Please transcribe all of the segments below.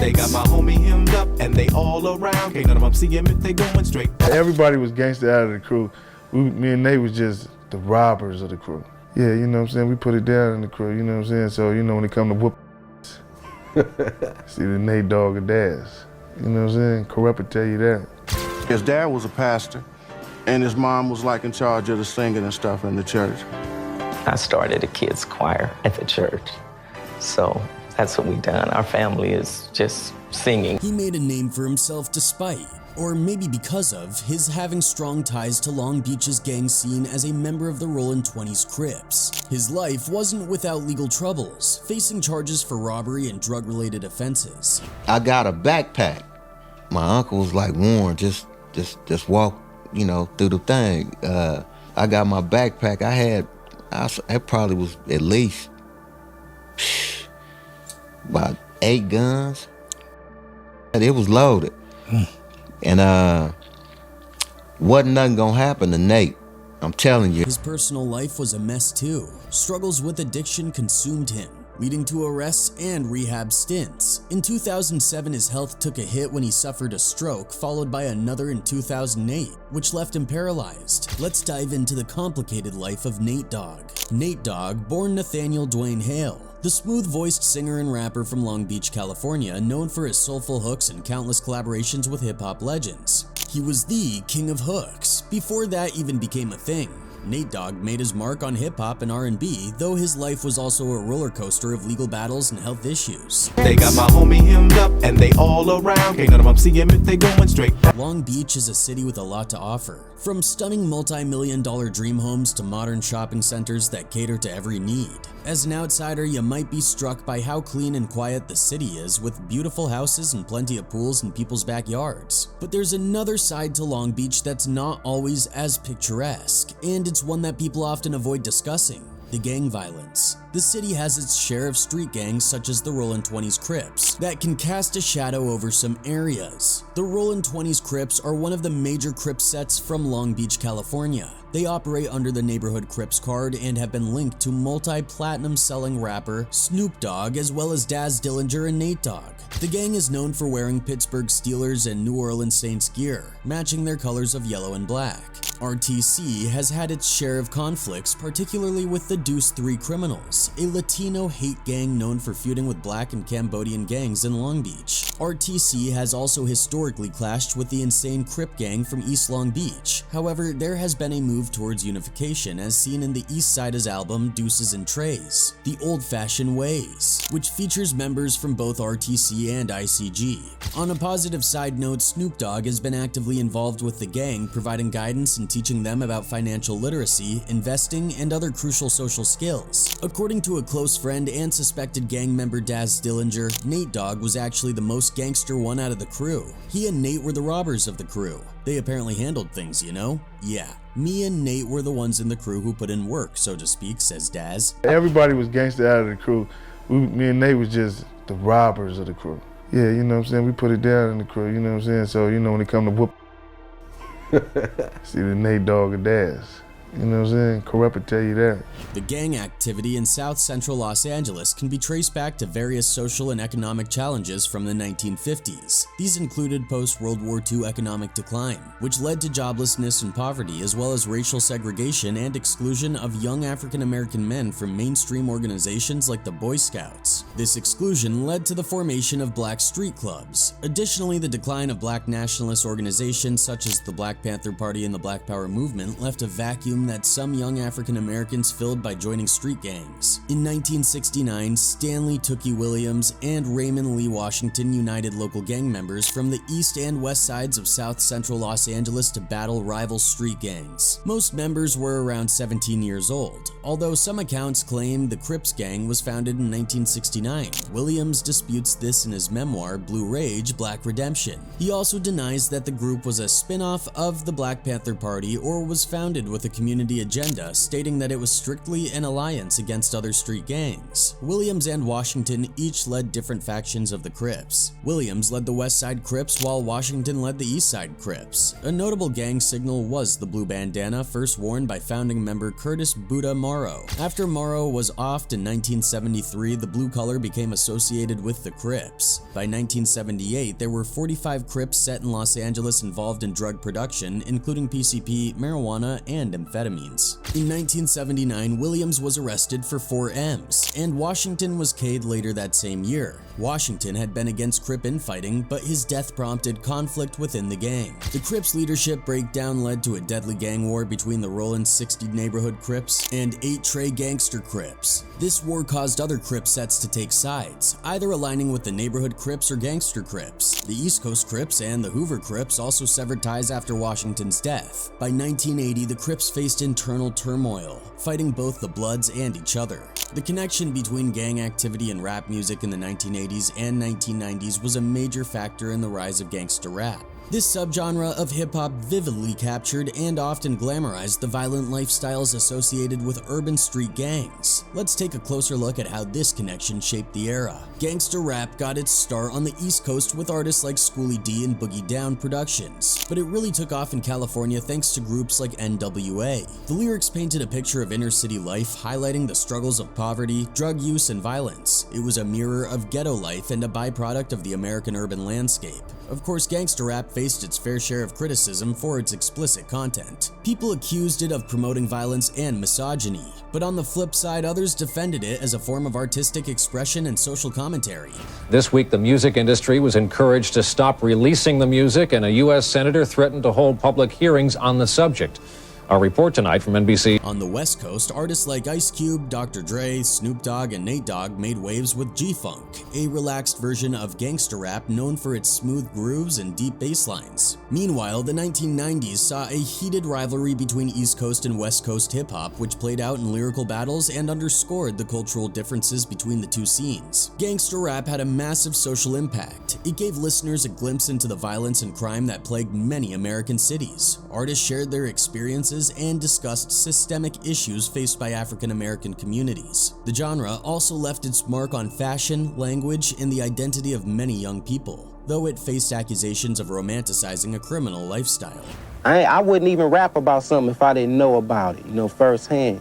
They got my homie hemmed up and they all around. Can't none of them see him if they going straight. Everybody was gangster out of the crew. Me and Nate was just the robbers of the crew. Yeah, you know what I'm saying? We put it down in the crew, you know what I'm saying? So, you know, when it come to whoop, see the Nate Dogg or Daz. You know what I'm saying? Corrupt will tell you that. His dad was a pastor, and his mom was like in charge of the singing and stuff in the church. I started a kids choir at the church. So that's what we done. Our family is just singing. He made a name for himself despite, or maybe because of, his having strong ties to Long Beach's gang scene as a member of the Rollin 20s Crips. His life wasn't without legal troubles, facing charges for robbery and drug-related offenses. I got a backpack. My uncle was like, Warren, just walk, you know, through the thing. I got my backpack. It probably was at least about 8 guns. And it was loaded. And wasn't nothing gonna happen to Nate. I'm telling you. His personal life was a mess too. Struggles with addiction consumed him, leading to arrests and rehab stints. In 2007, his health took a hit when he suffered a stroke, followed by another in 2008, which left him paralyzed. Let's dive into the complicated life of Nate Dogg. Nate Dogg, born Nathaniel Dwayne Hale, the smooth-voiced singer and rapper from Long Beach, California, known for his soulful hooks and countless collaborations with hip-hop legends. He was the king of hooks, before that even became a thing. Nate Dogg made his mark on hip-hop and R&B, though his life was also a roller coaster of legal battles and health issues. They got my homie hemmed up and they all around. Can't none of them see him if they going straight. Long Beach is a city with a lot to offer, from stunning multi-million-dollar dream homes to modern shopping centers that cater to every need. As an outsider, you might be struck by how clean and quiet the city is, with beautiful houses and plenty of pools in people's backyards. But there's another side to Long Beach that's not always as picturesque, and it's one that people often avoid discussing: the gang violence. The city has its share of street gangs such as the Rollin 20s Crips that can cast a shadow over some areas. The Rollin 20s Crips are one of the major Crip sets from Long Beach, California. They operate under the Neighborhood Crips card and have been linked to multi-platinum selling rapper Snoop Dogg, as well as Daz Dillinger and Nate Dogg. The gang is known for wearing Pittsburgh Steelers and New Orleans Saints gear, matching their colors of yellow and black. RTC has had its share of conflicts, particularly with the Deuce 3 Criminals, a Latino hate gang known for feuding with black and Cambodian gangs in Long Beach. RTC has also historically clashed with the insane Crip gang from East Long Beach. However, there has been a move towards unification, as seen in the East Sida's album Deuces and Trays, The Old-Fashioned Ways, which features members from both RTC and ICG. On a positive side note, Snoop Dogg has been actively involved with the gang, providing guidance and teaching them about financial literacy, investing, and other crucial social skills. According to a close friend and suspected gang member Daz Dillinger, Nate Dogg was actually the most gangster one out of the crew. He and Nate were the robbers of the crew. They apparently handled things, you know? Yeah, me and Nate were the ones in the crew who put in work, so to speak, says Daz. Everybody was gangster out of the crew. Me and Nate was just the robbers of the crew. Yeah, you know what I'm saying? We put it down in the crew, you know what I'm saying? So, you know, when it come to whoop, see the Nate Dogg or Daz. You know what I'm saying? Corrupt will tell you that. The gang activity in South Central Los Angeles can be traced back to various social and economic challenges from the 1950s. These included post-World War II economic decline, which led to joblessness and poverty, as well as racial segregation and exclusion of young African-American men from mainstream organizations like the Boy Scouts. This exclusion led to the formation of black street clubs. Additionally, the decline of black nationalist organizations such as the Black Panther Party and the Black Power movement left a vacuum that some young African Americans filled by joining street gangs. In 1969, Stanley Tookie Williams and Raymond Lee Washington united local gang members from the east and west sides of South Central Los Angeles to battle rival street gangs. Most members were around 17 years old, although some accounts claim the Crips gang was founded in 1969. Williams disputes this in his memoir, Blue Rage, Black Redemption. He also denies that the group was a spin-off of the Black Panther Party or was founded with a community community agenda, stating that it was strictly an alliance against other street gangs. Williams and Washington each led different factions of the Crips. Williams led the West Side Crips while Washington led the East Side Crips. A notable gang signal was the blue bandana, first worn by founding member Curtis "Buddha" Morrow. After Morrow was offed in 1973, the blue color became associated with the Crips. By 1978, there were 45 Crips set in Los Angeles involved in drug production, including PCP, marijuana, and amphetamines. In 1979, Williams was arrested for 4 M's, and Washington was K'd later that same year. Washington had been against Crip infighting, but his death prompted conflict within the gang. The Crips' leadership breakdown led to a deadly gang war between the Rollin 60 Neighborhood Crips and 8 Trey Gangster Crips. This war caused other Crip sets to take sides, either aligning with the Neighborhood Crips or Gangster Crips. The East Coast Crips and the Hoover Crips also severed ties after Washington's death. By 1980, the Crips faced internal turmoil, fighting both the Bloods and each other. The connection between gang activity and rap music in the 1980s and 1990s was a major factor in the rise of gangster rap. This subgenre of hip-hop vividly captured and often glamorized the violent lifestyles associated with urban street gangs. Let's take a closer look at how this connection shaped the era. Gangster rap got its start on the East Coast with artists like Schoolie D and Boogie Down Productions, but it really took off in California thanks to groups like NWA. The lyrics painted a picture of inner-city life, highlighting the struggles of poverty, drug use, and violence. It was a mirror of ghetto life and a byproduct of the American urban landscape. Of course, gangster rap faced its fair share of criticism for its explicit content. People accused it of promoting violence and misogyny, but on the flip side, others defended it as a form of artistic expression and social commentary. This week, the music industry was encouraged to stop releasing the music, and a U.S. senator threatened to hold public hearings on the subject. Our report tonight from NBC. On the West Coast, artists like Ice Cube, Dr. Dre, Snoop Dogg, and Nate Dogg made waves with G-Funk, a relaxed version of gangster rap known for its smooth grooves and deep bass lines. Meanwhile, the 1990s saw a heated rivalry between East Coast and West Coast hip-hop, which played out in lyrical battles and underscored the cultural differences between the two scenes. Gangster rap had a massive social impact. It gave listeners a glimpse into the violence and crime that plagued many American cities. Artists shared their experiences and discussed systemic issues faced by African American communities. The genre also left its mark on fashion, language, and the identity of many young people, though it faced accusations of romanticizing a criminal lifestyle. I wouldn't even rap about something if I didn't know about it, firsthand.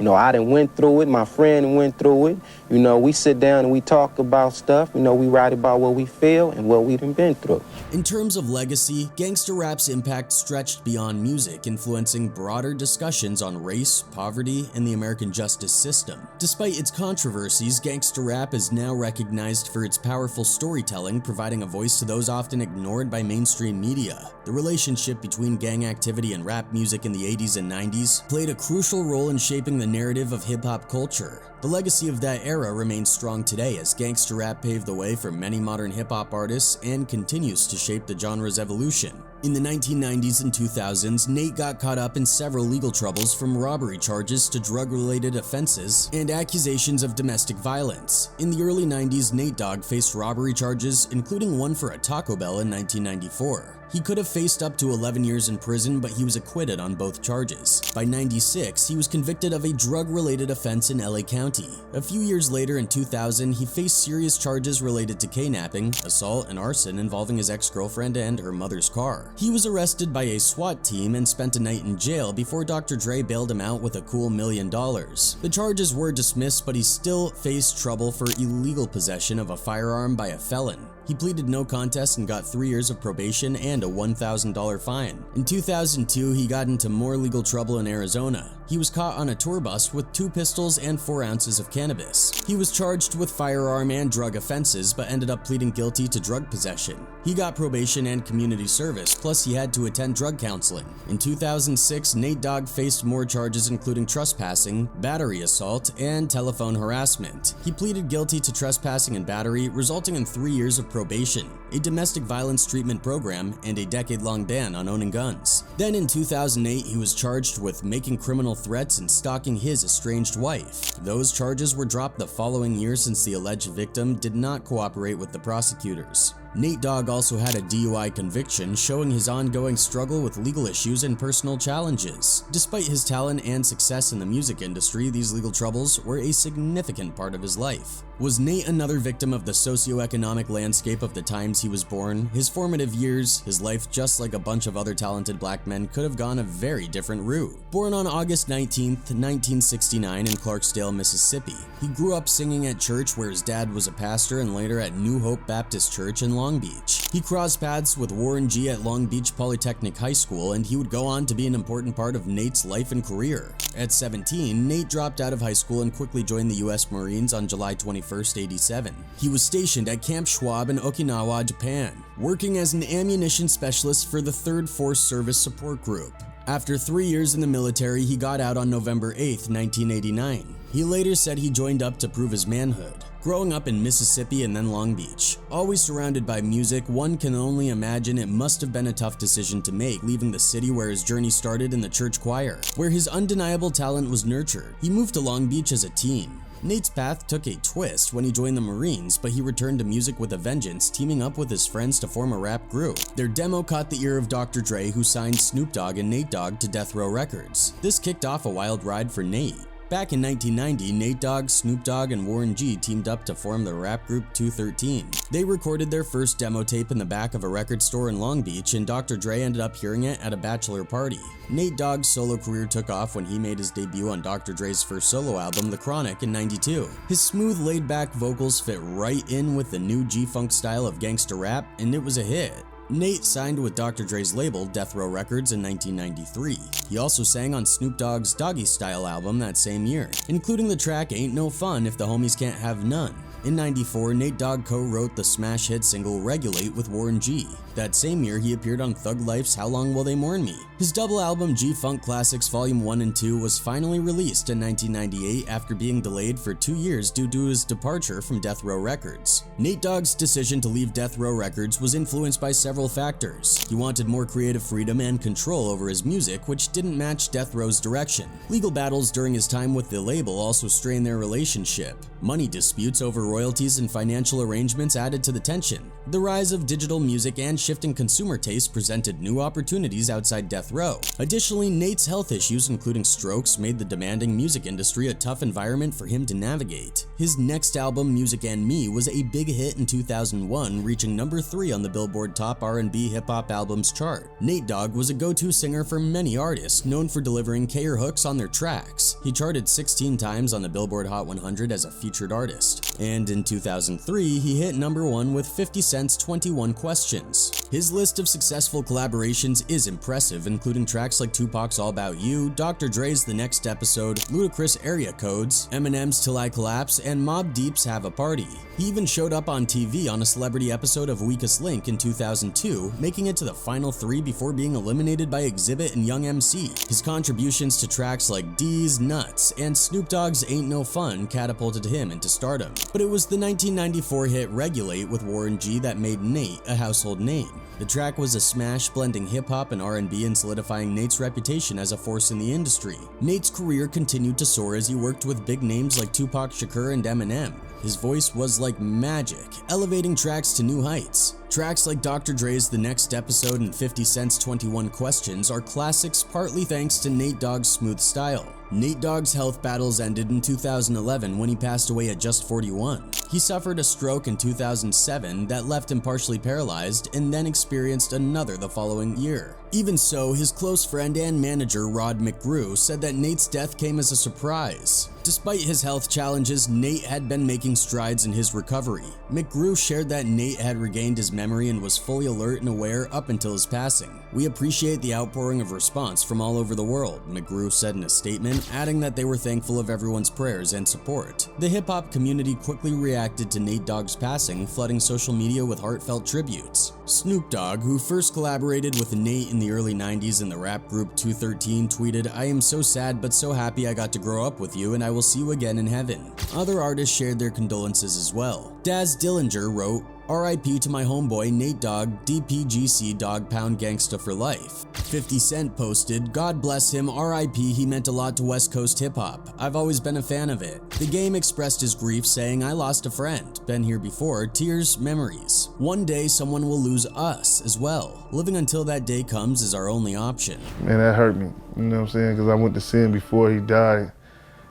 I done went through it, my friend went through it. We sit down and we talk about stuff. We write about what we feel and what we done been through. In terms of legacy, gangster rap's impact stretched beyond music, influencing broader discussions on race, poverty, and the American justice system. Despite its controversies, gangster rap is now recognized for its powerful storytelling, providing a voice to those often ignored by mainstream media. The relationship between gang activity and rap music in the 80s and 90s played a crucial role in shaping the narrative of hip-hop culture. The legacy of that era remains strong today as gangster rap paved the way for many modern hip-hop artists and continues to shape the genre's evolution. In the 1990s and 2000s, Nate got caught up in several legal troubles, from robbery charges to drug-related offenses and accusations of domestic violence. In the early 90s, Nate Dogg faced robbery charges, including one for a Taco Bell in 1994. He could have faced up to 11 years in prison, but he was acquitted on both charges. By 96, he was convicted of a drug-related offense in LA County. A few years later, in 2000, he faced serious charges related to kidnapping, assault, and arson involving his ex-girlfriend and her mother's car. He was arrested by a SWAT team and spent a night in jail before Dr. Dre bailed him out with a cool $1 million. The charges were dismissed, but he still faced trouble for illegal possession of a firearm by a felon. He pleaded no contest and got 3 years of probation and a $1,000 fine. In 2002, he got into more legal trouble in Arizona. He was caught on a tour bus with 2 pistols and 4 ounces of cannabis. He was charged with firearm and drug offenses, but ended up pleading guilty to drug possession. He got probation and community service, plus he had to attend drug counseling. In 2006, Nate Dogg faced more charges including trespassing, battery assault, and telephone harassment. He pleaded guilty to trespassing and battery, resulting in 3 years of probation, a domestic violence treatment program, and a decade-long ban on owning guns. Then in 2008, he was charged with making criminal threats and stalking his estranged wife. Those charges were dropped the following year since the alleged victim did not cooperate with the prosecutors. Nate Dogg also had a DUI conviction, showing his ongoing struggle with legal issues and personal challenges. Despite his talent and success in the music industry, these legal troubles were a significant part of his life. Was Nate another victim of the socioeconomic landscape of the times he was born? His formative years, his life, just like a bunch of other talented black men, could have gone a very different route. Born on August 19, 1969 in Clarksdale, Mississippi, he grew up singing at church where his dad was a pastor and later at New Hope Baptist Church in Long Beach. He crossed paths with Warren G at Long Beach Polytechnic High School, and he would go on to be an important part of Nate's life and career. At 17, Nate dropped out of high school and quickly joined the U.S. Marines on July 21, 87. He was stationed at Camp Schwab in Okinawa, Japan, working as an ammunition specialist for the 3rd Force Service Support Group. After 3 years in the military, he got out on November 8, 1989. He later said he joined up to prove his manhood. Growing up in Mississippi and then Long Beach, always surrounded by music, one can only imagine it must have been a tough decision to make, leaving the city where his journey started in the church choir, where his undeniable talent was nurtured. He moved to Long Beach as a teen. Nate's path took a twist when he joined the Marines, but he returned to music with a vengeance, teaming up with his friends to form a rap group. Their demo caught the ear of Dr. Dre, who signed Snoop Dogg and Nate Dogg to Death Row Records. This kicked off a wild ride for Nate. Back in 1990, Nate Dogg, Snoop Dogg, and Warren G teamed up to form the rap group 213. They recorded their first demo tape in the back of a record store in Long Beach, and Dr. Dre ended up hearing it at a bachelor party. Nate Dogg's solo career took off when he made his debut on Dr. Dre's first solo album, The Chronic, in '92. His smooth, laid-back vocals fit right in with the new G-Funk style of gangster rap, and it was a hit. Nate signed with Dr. Dre's label, Death Row Records, in 1993. He also sang on Snoop Dogg's Doggy Style album that same year, including the track Ain't No Fun If the Homies Can't Have None. In '94, Nate Dogg co-wrote the smash hit single Regulate with Warren G. That same year, he appeared on Thug Life's How Long Will They Mourn Me? His double album G-Funk Classics Volume 1 and 2 was finally released in 1998 after being delayed for 2 years due to his departure from Death Row Records. Nate Dogg's decision to leave Death Row Records was influenced by several factors. He wanted more creative freedom and control over his music, which didn't match Death Row's direction. Legal battles during his time with the label also strained their relationship. Money disputes over royalties and financial arrangements added to the tension. The rise of digital music and shifting consumer tastes presented new opportunities outside Death Row. Additionally, Nate's health issues, including strokes, made the demanding music industry a tough environment for him to navigate. His next album, Music and Me, was a big hit in 2001, reaching number 3 on the Billboard Top R&B Hip-Hop Albums chart. Nate Dogg was a go-to singer for many artists, known for delivering killer hooks on their tracks. He charted 16 times on the Billboard Hot 100 as a featured artist. And in 2003, he hit number 1 with 50 Cent's 21 Questions. His list of successful collaborations is impressive, including tracks like Tupac's All About You, Dr. Dre's The Next Episode, Ludacris' Area Codes, Eminem's Till I Collapse, and Mobb Deep's Have a Party. He even showed up on TV on a celebrity episode of Weakest Link in 2002, making it to the final 3 before being eliminated by Exhibit and Young MC. His contributions to tracks like D's Nuts and Snoop Dogg's Ain't No Fun catapulted him into stardom. But it was the 1994 hit Regulate with Warren G that made Nate a household name. The track was a smash, blending hip-hop and R&B and solidifying Nate's reputation as a force in the industry. Nate's career continued to soar as he worked with big names like Tupac Shakur and Eminem. His voice was like magic, elevating tracks to new heights. Tracks like Dr. Dre's The Next Episode and 50 Cent's 21 Questions are classics partly thanks to Nate Dogg's smooth style. Nate Dogg's health battles ended in 2011 when he passed away at just 41. He suffered a stroke in 2007 that left him partially paralyzed and then experienced another the following year. Even so, his close friend and manager Rod McGrew said that Nate's death came as a surprise. Despite his health challenges, Nate had been making strides in his recovery. McGrew shared that Nate had regained his memory and was fully alert and aware up until his passing. "We appreciate the outpouring of response from all over the world," McGrew said in a statement, adding that they were thankful of everyone's prayers and support. The hip-hop community quickly reacted to Nate Dogg's passing, flooding social media with heartfelt tributes. Snoop Dogg, who first collaborated with Nate in the early 90s in the rap group 213, tweeted, "I am so sad but so happy I got to grow up with you and I will see you again in heaven." Other artists shared their condolences as well. Daz Dillinger wrote, RIP to my homeboy Nate Dogg, DPGC Dog Pound Gangsta for life. 50 Cent posted, God bless him, RIP, he meant a lot to West Coast hip-hop. I've always been a fan of it. The Game expressed his grief saying, I lost a friend. Been here before, tears, memories. One day someone will lose us as well. Living until that day comes is our only option. Man, that hurt me, you know what I'm saying? Because I went to see him before he died,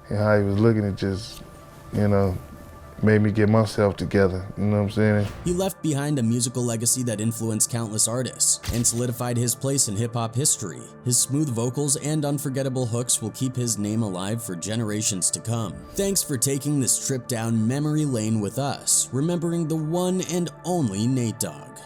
and how he was looking, it just, you know, made me get myself together, you know what I'm saying? He left behind a musical legacy that influenced countless artists and solidified his place in hip-hop history. His smooth vocals and unforgettable hooks will keep his name alive for generations to come. Thanks for taking this trip down memory lane with us, remembering the one and only Nate Dogg.